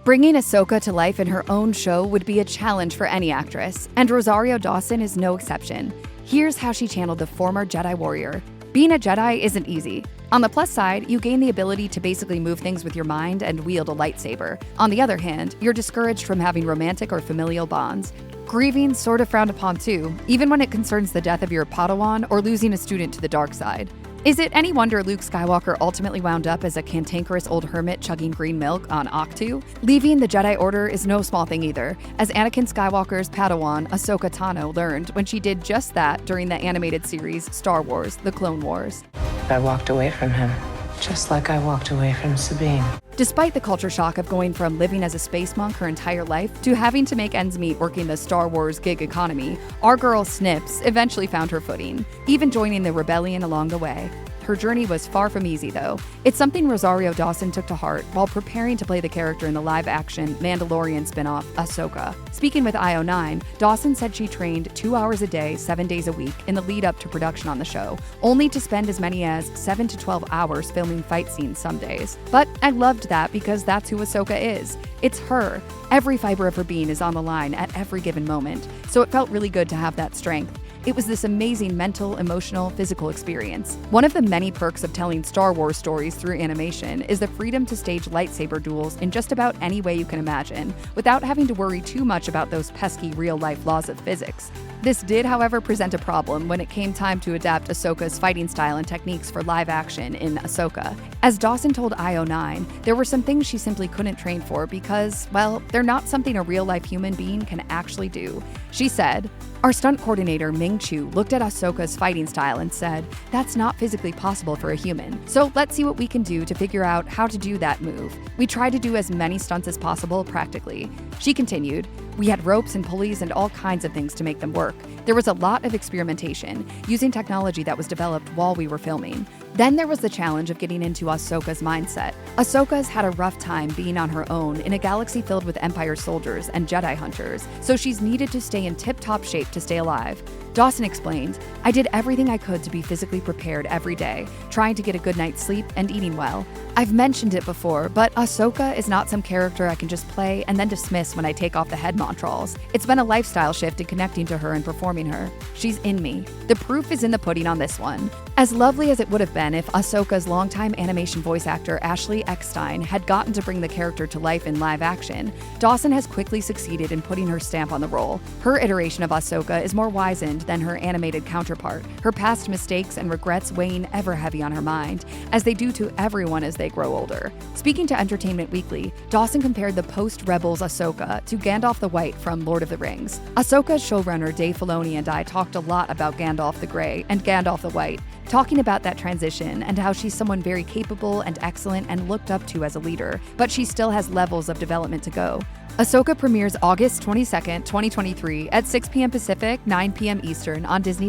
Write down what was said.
Bringing Ahsoka to life in her own show would be a challenge for any actress, and Rosario Dawson is no exception. Here's how she channeled the former Jedi warrior. Being a Jedi isn't easy. On the plus side, you gain the ability to basically move things with your mind and wield a lightsaber. On the other hand, you're discouraged from having romantic or familial bonds. Grieving sort of frowned upon too, even when it concerns the death of your Padawan or losing a student to the dark side. Is it any wonder Luke Skywalker ultimately wound up as a cantankerous old hermit chugging green milk on Ahch-To? Leaving the Jedi Order is no small thing either, as Anakin Skywalker's Padawan, Ahsoka Tano, learned when she did just that during the animated series Star Wars: The Clone Wars. I walked away from him, just like I walked away from Sabine. Despite the culture shock of going from living as a space monk her entire life to having to make ends meet working the Star Wars gig economy, our girl Snips eventually found her footing, even joining the rebellion along the way. Her journey was far from easy, though. It's something Rosario Dawson took to heart while preparing to play the character in the live-action Mandalorian spin-off, Ahsoka. Speaking with IO9, Dawson said she trained 2 hours a day, 7 days a week in the lead-up to production on the show, only to spend as many as 7 to 12 hours filming fight scenes some days. But I loved that because that's who Ahsoka is. It's her. Every fiber of her being is on the line at every given moment, so it felt really good to have that strength. It was this amazing mental, emotional, physical experience. One of the many perks of telling Star Wars stories through animation is the freedom to stage lightsaber duels in just about any way you can imagine, without having to worry too much about those pesky real-life laws of physics. This did, however, present a problem when it came time to adapt Ahsoka's fighting style and techniques for live action in Ahsoka. As Dawson told IO9, there were some things she simply couldn't train for because, well, they're not something a real-life human being can actually do. She said, "Our stunt coordinator, Ming Chu, looked at Ahsoka's fighting style and said, that's not physically possible for a human. So let's see what we can do to figure out how to do that move. We tried to do as many stunts as possible practically." She continued, "We had ropes and pulleys and all kinds of things to make them work. There was a lot of experimentation, using technology that was developed while we were filming. Then there was the challenge of getting into Ahsoka's mindset. Ahsoka's had a rough time being on her own in a galaxy filled with Empire soldiers and Jedi hunters, so she's needed to stay in tip-top shape to stay alive." Dawson explained, "I did everything I could to be physically prepared every day, trying to get a good night's sleep and eating well. I've mentioned it before, but Ahsoka is not some character I can just play and then dismiss when I take off the head montrals. It's been a lifestyle shift in connecting to her and performing her. She's in me. The proof is in the pudding on this one." As lovely as it would have been if Ahsoka's longtime animation voice actor Ashley Eckstein had gotten to bring the character to life in live action, Dawson has quickly succeeded in putting her stamp on the role. Her iteration of Ahsoka is more wizened than her animated counterpart, her past mistakes and regrets weighing ever heavy on her mind, as they do to everyone as they grow older. Speaking to Entertainment Weekly, Dawson compared the post-Rebels Ahsoka to Gandalf the White from Lord of the Rings. Ahsoka's showrunner Dave Filoni and I talked a lot about Gandalf the Grey and Gandalf the White, talking about that transition and how she's someone very capable and excellent and looked up to as a leader, but she still has levels of development to go. Ahsoka premieres August 22nd, 2023 at 6 p.m. Pacific, 9 p.m. Eastern on Disney+.